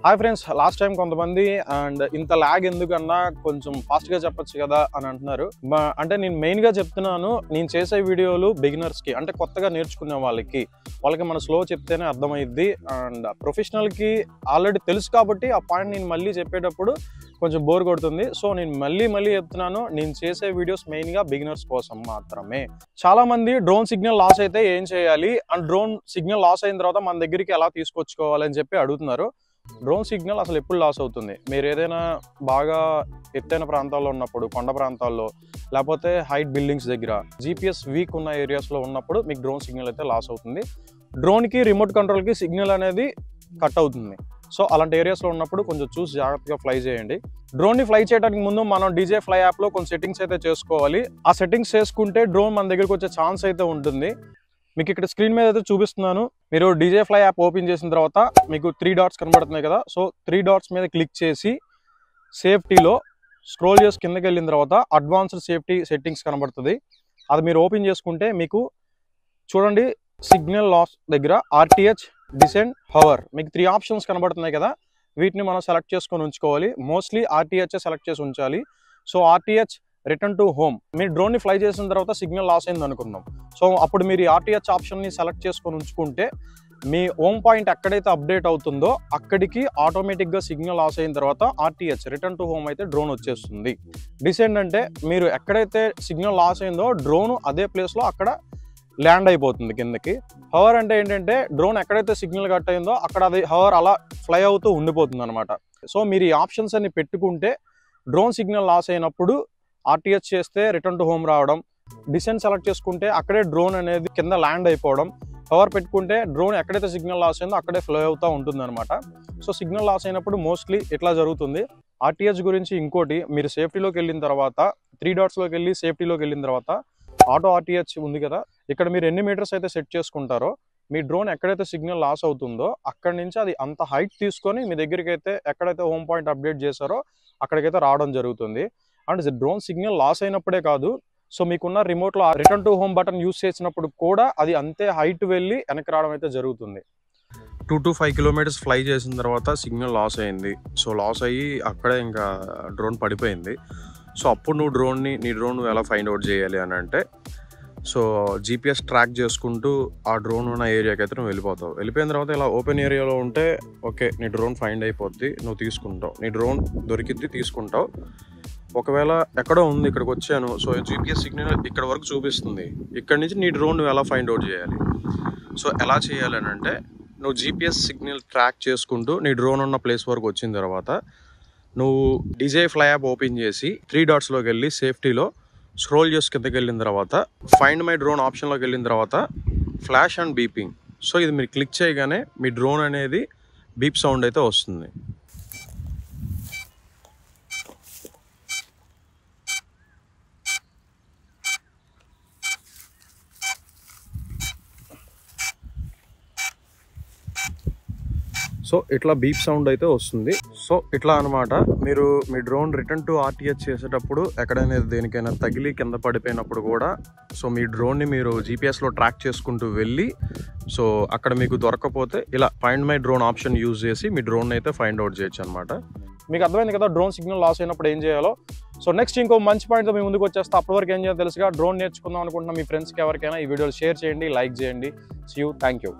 Hi friends, last time కొంతమంది and ఇంత lag ఎందుకన్నా కొంచెం ఫాస్ట్గా చెప్పొచ్చు కదా అని అంటున్నారు. అంటే నేను మెయిన్గా చెప్తున్నాను, నేను చేసే వీడియోలు బిగినర్స్కి అంటే కొత్తగా నేర్చుకునే వాళ్ళకి మన స్లో చెప్తేనే అర్థమైద్ది. అండ్ ప్రొఫెషనల్కి ఆల్రెడీ తెలుసు కాబట్టి ఆ పాయింట్ నేను మళ్ళీ చెప్పేటప్పుడు కొంచెం బోర్ కొడుతుంది. సో నేను మళ్ళీ చెప్తున్నాను, నేను చేసే వీడియోస్ మెయిన్గా బిగినర్స్ కోసం మాత్రమే. చాలా మంది డ్రోన్ సిగ్నల్ లాస్ అయితే ఏం చేయాలి అండ్ డ్రోన్ సిగ్నల్ లాస్ అయిన తర్వాత మన దగ్గరికి ఎలా తీసుకొచ్చుకోవాలి అని చెప్పి అడుగుతున్నారు. డ్రోన్ సిగ్నల్ అసలు ఎప్పుడు లాస్ అవుతుంది? మీరు ఏదైనా బాగా ఎత్తైన ప్రాంతాల్లో ఉన్నప్పుడు, కొండ ప్రాంతాల్లో, లేకపోతే హైట్ బిల్డింగ్స్ దగ్గర GPS వీక్ ఉన్న ఏరియాస్లో ఉన్నప్పుడు మీకు డ్రోన్ సిగ్నల్ అయితే లాస్ అవుతుంది. డ్రోన్కి రిమోట్ కంట్రోల్కి సిగ్నల్ అనేది కట్ అవుతుంది. సో అలాంటి ఏరియాస్లో ఉన్నప్పుడు కొంచెం చూసి జాగ్రత్తగా ఫ్లై చేయండి. డ్రోన్ని ఫ్లై చేయడానికి ముందు మనం DJ Fly యాప్లో కొన్ని సెట్టింగ్స్ అయితే చేసుకోవాలి. ఆ సెట్టింగ్స్ చేసుకుంటే డ్రోన్ మన దగ్గరకు వచ్చే ఛాన్స్ అయితే ఉంటుంది. మీకు ఇక్కడ స్క్రీన్ మీద అయితే చూపిస్తున్నాను. మీరు DJ Fly యాప్ ఓపెన్ చేసిన తర్వాత మీకు 3 డాట్స్ కనబడుతున్నాయి కదా. సో 3 డాట్స్ మీద క్లిక్ చేసి సేఫ్టీలో స్క్రోల్ చేసి కిందకి వెళ్ళిన తర్వాత అడ్వాన్స్డ్ సేఫ్టీ సెట్టింగ్స్ కనబడుతుంది. అది మీరు ఓపెన్ చేసుకుంటే మీకు చూడండి, సిగ్నల్ లాస్ దగ్గర RTH, డిసెంట్, హవర్ మీకు 3 ఆప్షన్స్ కనబడుతున్నాయి కదా. వీటిని మనం సెలెక్ట్ చేసుకొని ఉంచుకోవాలి. మోస్ట్లీ RTH సెలెక్ట్ చేసి ఉంచాలి. So RTH return to home. మీరు డ్రోన్ని ఫ్లై చేసిన తర్వాత సిగ్నల్ లాస్ అయింది అనుకుందాం. సో అప్పుడు మీరు RTH ఆప్షన్ని సెలెక్ట్ చేసుకొని ఉంచుకుంటే మీ హోమ్ పాయింట్ ఎక్కడైతే అప్డేట్ అవుతుందో అక్కడికి ఆటోమేటిక్గా సిగ్నల్ లాస్ అయిన తర్వాత RTH రిటర్న్ టు హోమ్ అయితే డ్రోన్ వచ్చేస్తుంది. డిసెండ్ అంటే మీరు ఎక్కడైతే సిగ్నల్ లాస్ అయిందో డ్రోన్ అదే ప్లేస్లో అక్కడ ల్యాండ్ అయిపోతుంది కిందకి. హవర్ అంటే ఏంటంటే డ్రోన్ ఎక్కడైతే సిగ్నల్ కట్ అయిందో అక్కడ అది హవర్ అలా ఫ్లై అవుతూ ఉండిపోతుంది అనమాట. సో మీరు ఈ ఆప్షన్స్ అన్ని పెట్టుకుంటే డ్రోన్ సిగ్నల్ లాస్ అయినప్పుడు RTH చేస్తే రిటర్న్ టు హోమ్ రావడం, డిసెంట్ సెలెక్ట్ చేసుకుంటే అక్కడే డ్రోన్ అనేది కింద ల్యాండ్ అయిపోవడం, పవర్ పెట్టుకుంటే డ్రోన్ ఎక్కడైతే సిగ్నల్ లాస్ అయిందో అక్కడే ఫ్లో అవుతూ ఉంటుంది అనమాట. సో సిగ్నల్ లాస్ అయినప్పుడు మోస్ట్లీ ఇట్లా జరుగుతుంది. RTH గురించి ఇంకోటి, మీరు సేఫ్టీలోకి వెళ్ళిన తర్వాత 3 డాట్స్లోకి వెళ్ళి సేఫ్టీలోకి వెళ్ళిన తర్వాత ఆటో RTH ఉంది కదా, ఇక్కడ మీరు ఎన్ని మీటర్స్ అయితే సెట్ చేసుకుంటారో మీ డ్రోన్ ఎక్కడైతే సిగ్నల్ లాస్ అవుతుందో అక్కడి నుంచి అది అంత హైట్ తీసుకొని మీ దగ్గరికి అయితే ఎక్కడైతే హోమ్ పాయింట్ అప్డేట్ చేశారో అక్కడికైతే రావడం జరుగుతుంది. అండ్ డ్రోన్ సిగ్నల్ లాస్ అయినప్పుడే కాదు, సో మీకున్న రిమోట్లో return to home button use చేసినప్పుడు కూడా అది అంతే హైట్ వెళ్ళి వెనక్కి రావడం అయితే జరుగుతుంది. 2 to 5 కిలోమీటర్స్ ఫ్లై చేసిన తర్వాత సిగ్నల్ లాస్ అయింది. సో లాస్ అయ్యి అక్కడే ఇంకా డ్రోన్ పడిపోయింది. సో అప్పుడు నీ డ్రోన్ ఎలా ఫైండ్ అవుట్ చేయాలి అని అంటే, సో GPS ట్రాక్ చేసుకుంటూ ఆ డ్రోన్ ఉన్న ఏరియాకి అయితే నువ్వు వెళ్ళిపోతావు. వెళ్ళిపోయిన తర్వాత ఇలా ఓపెన్ ఏరియాలో ఉంటే ఓకే, నీ డ్రోన్ ఫైండ్ అయిపోద్ది, నువ్వు తీసుకుంటావు, నీ డ్రోన్ దొరికిద్ది తీసుకుంటావు. ఒకవేళ ఎక్కడో ఉంది, ఇక్కడికి వచ్చాను, సో GPS సిగ్నల్ ఇక్కడ వరకు చూపిస్తుంది, ఇక్కడ నుంచి నీ డ్రోన్ నువ్వు ఎలా ఫైండ్ అవుట్ చేయాలి? సో ఎలా చేయాలి అని అంటే, నువ్వు GPS సిగ్నల్ ట్రాక్ చేసుకుంటూ నీ డ్రోన్ ఉన్న ప్లేస్ వరకు వచ్చిన తర్వాత నువ్వు DJ Fly యాప్ ఓపెన్ చేసి 3 డాట్స్లోకి వెళ్ళి సేఫ్టీలో స్క్రోల్ చేసి కిందకి వెళ్ళిన తర్వాత ఫైండ్ మై డ్రోన్ ఆప్షన్లోకి వెళ్ళిన తర్వాత ఫ్లాష్ అండ్ బీపింగ్. సో ఇది మీరు క్లిక్ చేయగానే మీ డ్రోన్ అనేది బీప్ సౌండ్ అయితే వస్తుంది. సో ఇట్లా బీప్ సౌండ్ అయితే వస్తుంది. సో ఇట్లా అనమాట, మీరు మీ డ్రోన్ రిటర్న్ టు RTH చేసేటప్పుడు ఎక్కడైనా దేనికైనా తగిలి కింద పడిపోయినప్పుడు కూడా సో మీ డ్రోన్ని మీరు GPSలో ట్రాక్ చేసుకుంటూ వెళ్ళి, సో అక్కడ మీకు దొరకపోతే ఇలా find my drone option use చేసి మీ డ్రోన్ అయితే ఫైండ్ అవుట్ చేయొచ్చు అనమాట. మీకు అర్థమైంది కదా డ్రోన్ సిగ్నల్ లాస్ అయినప్పుడు ఏం చేయాలో. సో నెక్స్ట్ ఇంకో మంచి పాయింట్తో మీ ముందుకు వచ్చేస్తా. అప్పటివరకు ఏం చేయాలో తెలుసుగా, డ్రోన్ నేర్చుకుందాం అనుకుంటున్న మీ ఫ్రెండ్స్కి ఎవరికైనా ఈ వీడియోలు షేర్ చేయండి, లైక్ చేయండి. See you, thank you.